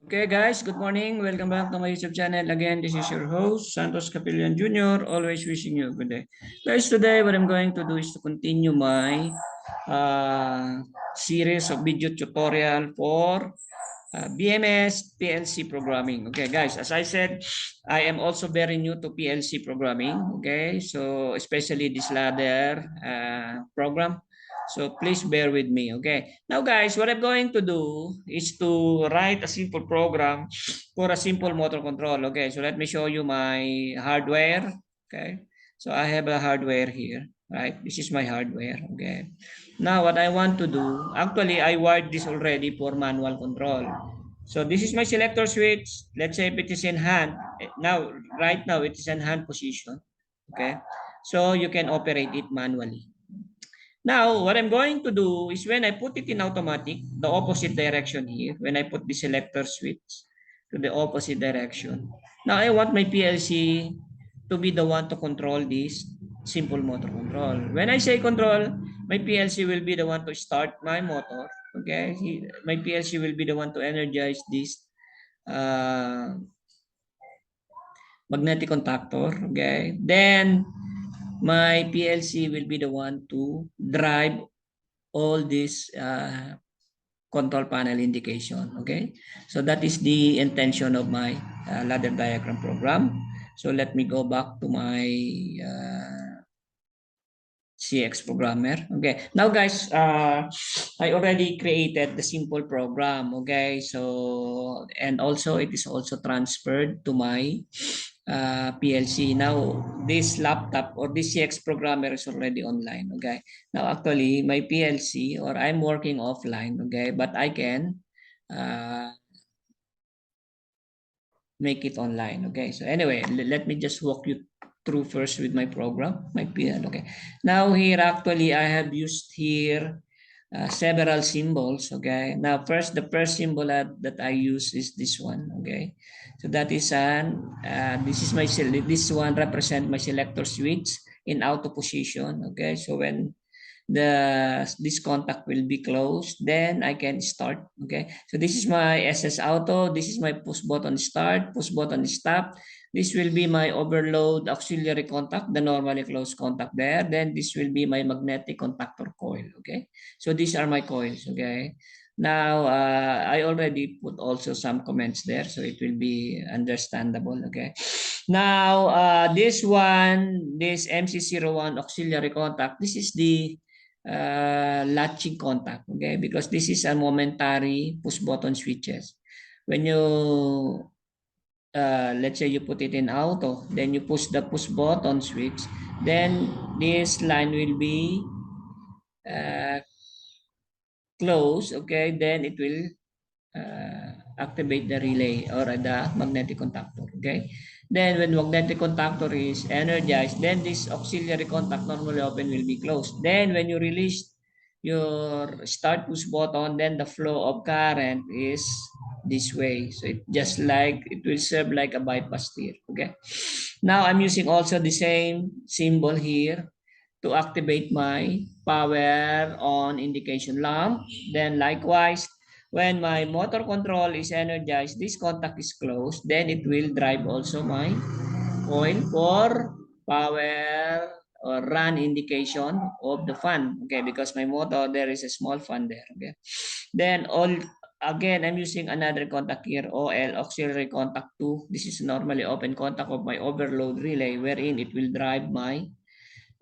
Okay, guys, good morning. Welcome back to my YouTube channel. Again, this is your host, Santos Capillion Jr., always wishing you a good day. Guys, today what I'm going to do is to continue my series of video tutorial for BMS PLC programming. Okay, guys, as I said, I am also very new to PLC programming. Okay, so especially this ladder program. So please bear with me. Okay, now guys, what I'm going to do is to write a simple program for a simple motor control. Okay, so let me show you my hardware. Okay, so I have a hardware here. Right, this is my hardware. Okay, now what I want to do, actually I wired this already for manual control. So this is my selector switch. Let's say if it is in hand. Now, right now it is in hand position. Okay, so you can operate it manually. Now, what I'm going to do is when I put it in automatic, the opposite direction here, when I put the selector switch to the opposite direction. Now, I want my PLC to be the one to control this simple motor control. When I say control, my PLC will be the one to start my motor. Okay, my PLC will be the one to energize this uh, magnetic contactor. Okay, then my PLC will be the one to drive all this control panel indication. Okay, so that is the intention of my ladder diagram program. So let me go back to my CX programmer. Okay, now guys, I already created the simple program. Okay, so and also it is also transferred to my PLC. Now this laptop or this CX programmer is already online. Okay, now actually my PLC or I'm working offline. Okay, but I can uh, make it online. Okay, so anyway, let me just walk you through first with my program, my PL. Okay, now here actually I have used here several symbols. Okay, now first the first symbol that I use is this one. Okay, so that is this is my this one represent my selector switch in auto position. Okay, so when this contact will be closed, then I can start. Okay, so this is my SS auto, this is my push button start, push button stop. This will be my overload auxiliary contact, the normally closed contact there. Then this will be my magnetic contactor coil. Okay, so these are my coils. Okay, now I already put also some comments there, so it will be understandable. Okay, now this one, this MC01 auxiliary contact, this is the latching contact. Okay, because this is a momentary push button switches. When you let's say you put it in auto, then you push the push button switch, then this line will be uh, closed. Okay, then it will activate the relay or the magnetic contactor. Okay, then when magnetic contactor is energized, then this auxiliary contact normally open will be closed. Then when you release your start push button, then the flow of current is this way. So it just like it will serve like a bypass here. Okay, now I'm using also the same symbol here to activate my power on indication lamp. Then likewise, when my motor control is energized, this contact is closed, then it will drive also my coil for power or run indication of the fan. Okay, because my motor, there is a small fan there. Okay, then all again, I'm using another contact here, OL, auxiliary contact 2. This is normally open contact of my overload relay wherein it will drive my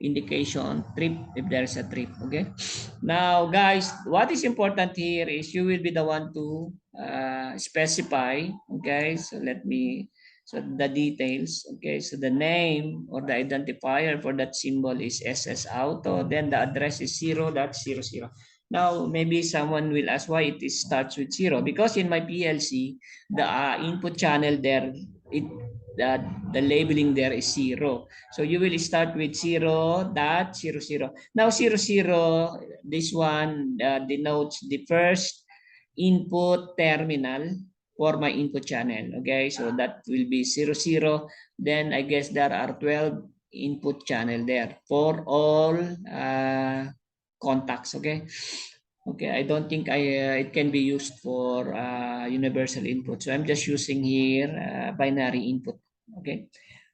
indication trip if there is a trip. Okay, now guys, what is important here is you will be the one to specify. Okay, so let me, so the details. Okay, so the name or the identifier for that symbol is SS auto, then the address is 0.00. Now maybe someone will ask why it is starts with 0, because in my PLC the input channel there, it the, the labeling there is 0. So you will start with 0.00. Now 00, this one denotes the first input terminal for my input channel. Okay, so that will be 00. Then I guess there are 12 input channel there for all contacts. Okay. Okay, I don't think it can be used for universal input. So I'm just using here binary input. Okay,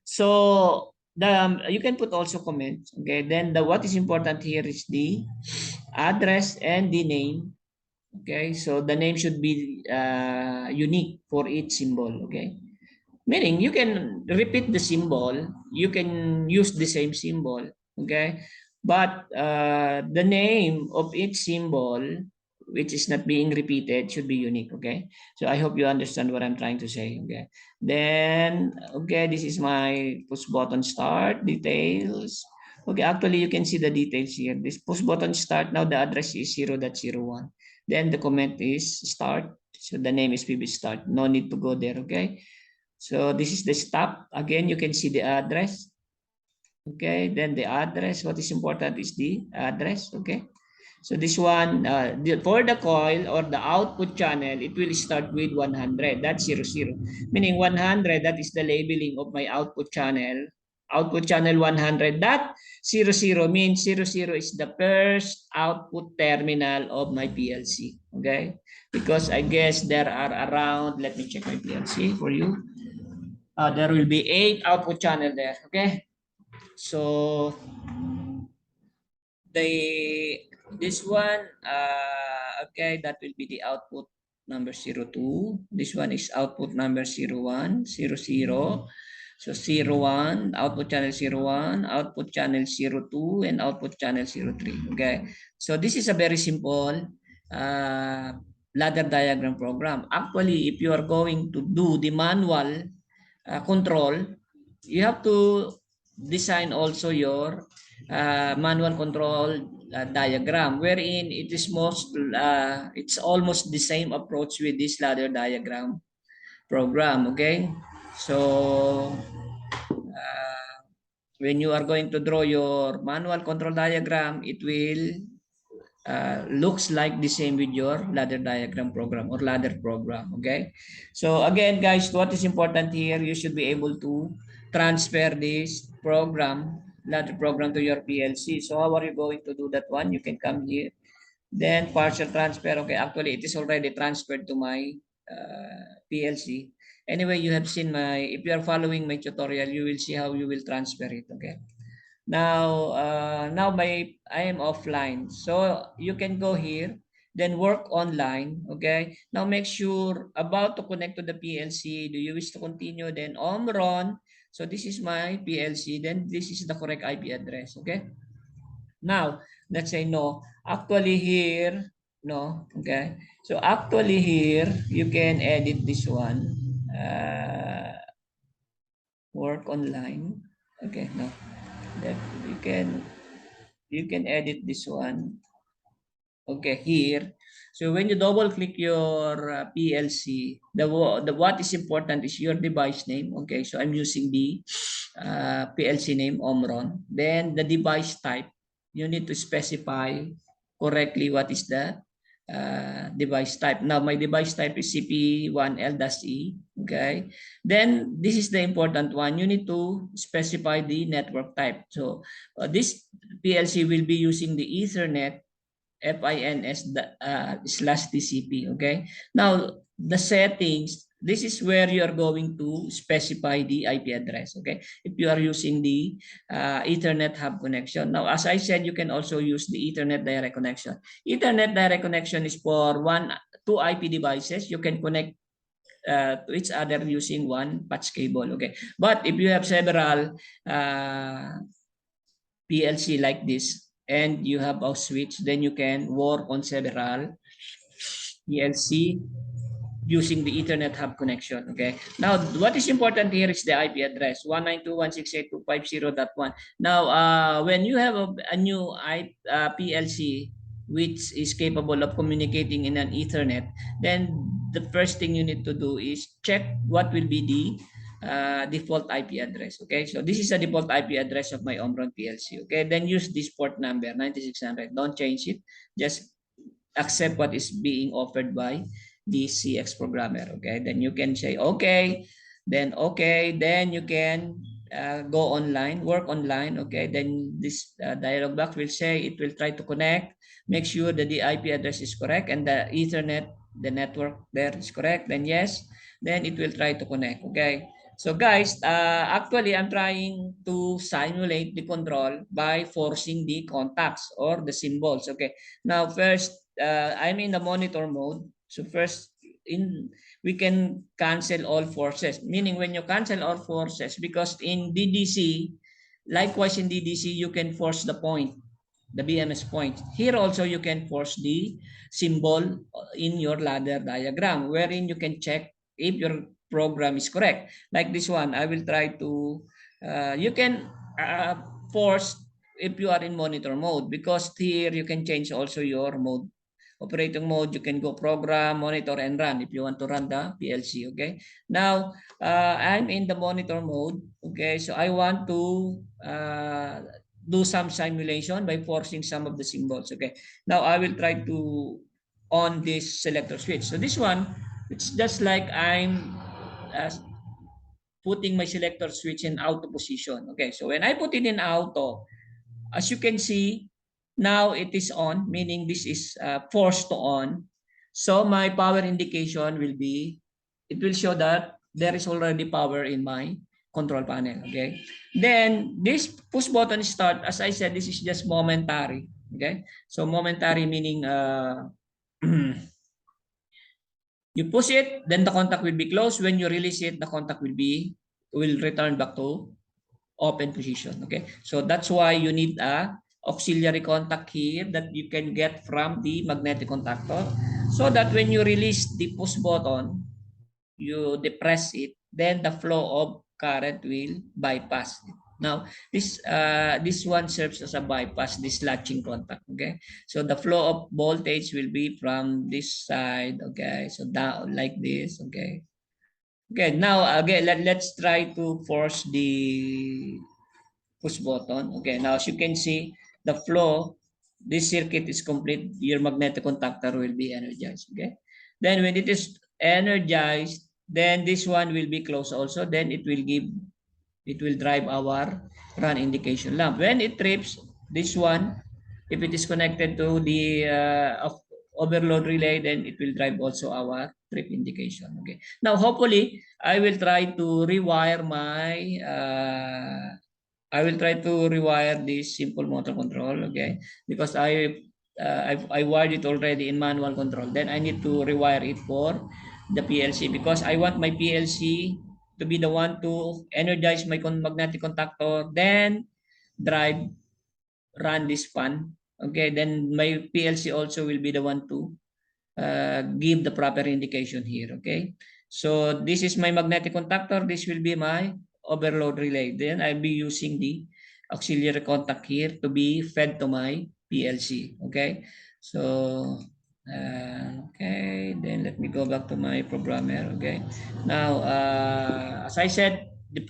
so the you can put also comments. Okay, then the what is important here is the address and the name. Okay, so the name should be unique for each symbol. Okay, meaning you can repeat the symbol, you can use the same symbol, okay? But the name of each symbol, which is not being repeated, should be unique, okay? So I hope you understand what I'm trying to say, okay? Then, okay, this is my push button start, details. Okay, actually you can see the details here. This push button start, now the address is 0.01. Then the comment is start. So the name is PB start. No need to go there, okay? So this is the stop. Again, you can see the address. Okay, then the address. What is important is the address. Okay. So this one, for the coil or the output channel, it will start with 100. That's 00. Meaning 100, that is the labeling of my output channel. Output channel 100. That 00 means 00 is the first output terminal of my PLC. Okay. Because I guess there are around, let me check my PLC for you. There will be 8 output channel there. Okay. So the this one okay, that will be the output number 02. This one is output number 01, 00. So 01, output channel 01, output channel 02, and output channel 03. Okay. So this is a very simple uh, ladder diagram program. Actually, if you are going to do the manual control, you have to design also your manual control diagram, wherein it is it's almost the same approach with this ladder diagram program. Okay, so uh, when you are going to draw your manual control diagram, it will looks like the same with your ladder diagram program or ladder program. Okay, so again guys, what is important here, you should be able to transfer this program, ladder program, to your PLC. So how are you going to do that one? You can come here, then partial transfer. Okay, actually it is already transferred to my PLC. Anyway, you have seen my, if you are following my tutorial, you will see how you will transfer it. Okay, now I am offline, so you can go here, then work online. Okay, now make sure about to connect to the PLC. Do you wish to continue? Then Omron. So this is my PLC, then this is the correct IP address. Okay, now let's say no, actually here no. Okay, so actually here you can edit this one, work online. Okay, no, that you can edit this one. Okay, here. So when you double click your PLC, the what is important is your device name. Okay, so I'm using the PLC name Omron. Then the device type, you need to specify correctly what is the device type. Now my device type is CP1L-E. Okay, then this is the important one. You need to specify the network type. So this PLC will be using the Ethernet FINS/TCP. Okay. Now the settings. This is where you are going to specify the IP address. Okay. If you are using the Ethernet hub connection. Now, as I said, you can also use the Ethernet direct connection. Ethernet direct connection is for two IP devices. You can connect to each other using one patch cable. Okay. But if you have several PLC like this and you have a switch, then you can work on several PLC using the Ethernet hub connection. Okay. Now, what is important here is the IP address 192.168.250.1. Now, when you have a new PLC which is capable of communicating in an Ethernet, then the first thing you need to do is check what will be the default IP address. Okay, so this is a default IP address of my Omron PLC. Okay, then use this port number 9600. Don't change it. Just accept what is being offered by the CX programmer. Okay, then you can say okay, then you can go online, work online, okay, then this dialog box will say it will try to connect, make sure that the IP address is correct and the Ethernet, the network there is correct, then yes, then it will try to connect, okay. So guys, actually I'm trying to simulate the control by forcing the contacts or the symbols, okay. Now first, I'm in the monitor mode. So first, in we can cancel all forces. Meaning when you cancel all forces, because in DDC, likewise in DDC, you can force the point, the BMS point. Here also you can force the symbol in your ladder diagram, wherein you can check if your program is correct. Like this one, I will try to, you can force if you are in monitor mode, because here you can change also your mode, operating mode. You can go program, monitor, and run if you want to run the PLC. Okay. Now, I'm in the monitor mode. Okay. So I want to do some simulation by forcing some of the symbols. Okay. Now I will try to on this selector switch. So this one, it's just like I'm uh, putting my selector switch in auto position. Okay. So when I put it in auto, as you can see, now it is on, meaning this is forced to on. So my power indication will be, it will show that there is already power in my control panel. Okay. Then this push button start, as I said, this is just momentary. Okay. So momentary meaning you push it, then the contact will be closed. When you release it, the contact will return back to open position. Okay, so that's why you need a auxiliary contact here that you can get from the magnetic contactor, so that when you release the push button, you depress it, then the flow of current will bypass it. Now this one serves as a bypass, this latching contact. Okay, so the flow of voltage will be from this side. Okay, so down like this. Okay. Okay, now again, let's try to force the push button. Okay, now as you can see, the flow, this circuit is complete. Your magnetic contactor will be energized. Okay, then when it is energized, then this one will be closed also. Then it will drive our run indication lamp. When it trips, this one, if it is connected to the overload relay, then it will drive also our trip indication. Okay. Now, hopefully, I will try to rewire this simple motor control. Okay, because I wired it already in manual control. Then I need to rewire it for the PLC, because I want my PLC to be the one to energize my magnetic contactor, then drive, run this fan. Okay, then my PLC also will be the one to give the proper indication here. Okay, so this is my magnetic contactor. This will be my overload relay. Then I'll be using the auxiliary contact here to be fed to my PLC. Okay, so okay, then let me go back to my programmer. Okay, now as I said, the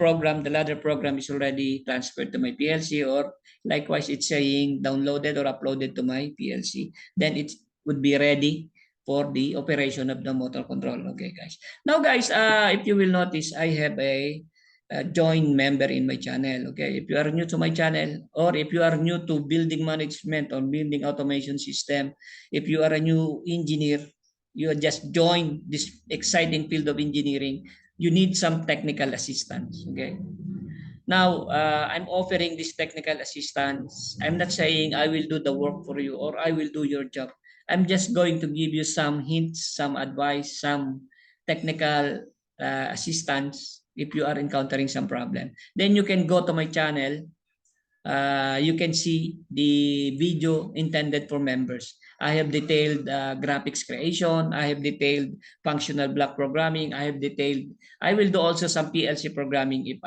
ladder program is already transferred to my PLC, or likewise it's saying downloaded or uploaded to my PLC. Then it would be ready for the operation of the motor control. Okay, guys. Now, guys, if you will notice, I have a join member in my channel. Okay, if you are new to my channel, or if you are new to building management or building automation system, if you are a new engineer, you just joined this exciting field of engineering, you need some technical assistance. Okay. Now, I'm offering this technical assistance. I'm not saying I will do the work for you or I will do your job. I'm just going to give you some hints, some advice, some technical assistance if you are encountering some problem. Then you can go to my channel. You can see the video intended for members. I have detailed graphics creation. I have detailed functional block programming. I will do also some PLC programming if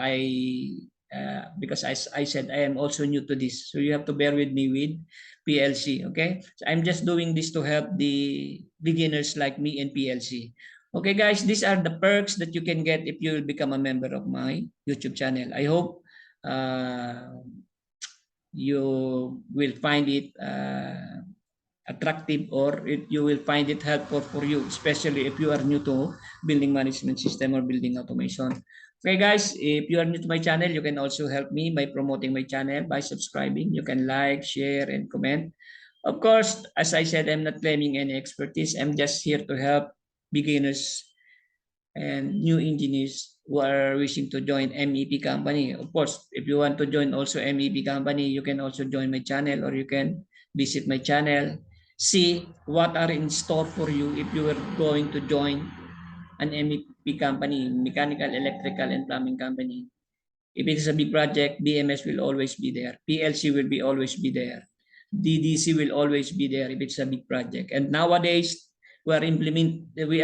because I said I am also new to this. So you have to bear with me with PLC, okay? So I'm just doing this to help the beginners like me in PLC. Okay, guys, these are the perks that you can get if you will become a member of my YouTube channel. I hope you will find it attractive, or you will find it helpful for you, especially if you are new to building management system or building automation. Okay, guys, if you are new to my channel, you can also help me by promoting my channel by subscribing. You can like, share, and comment. Of course, as I said, I'm not claiming any expertise. I'm just here to help beginners and new engineers who are wishing to join MEP company. Of course, if you want to join also MEP company, you can also join my channel or you can visit my channel. See what are in store for you if you are going to join an MEP company, mechanical, electrical, and plumbing company. If it is a big project, BMS will always be there. PLC will be always be there. DDC will always be there if it's a big project. And nowadays, we are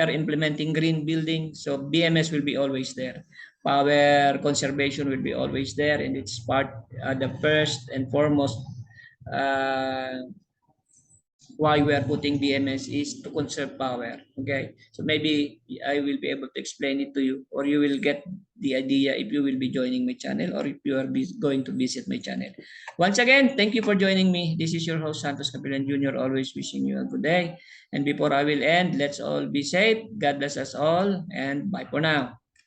implementing green building, so BMS will be always there. Power conservation will be always there, and it's part the first and foremost uh, why we are putting BMS is to conserve power. Okay, so maybe I will be able to explain it to you, or you will get the idea if you will be joining my channel or if you are going to visit my channel. Once again, thank you for joining me. This is your host Santos Capilan Jr. Always wishing you a good day. And before I will end, let's all be safe. God bless us all, and bye for now.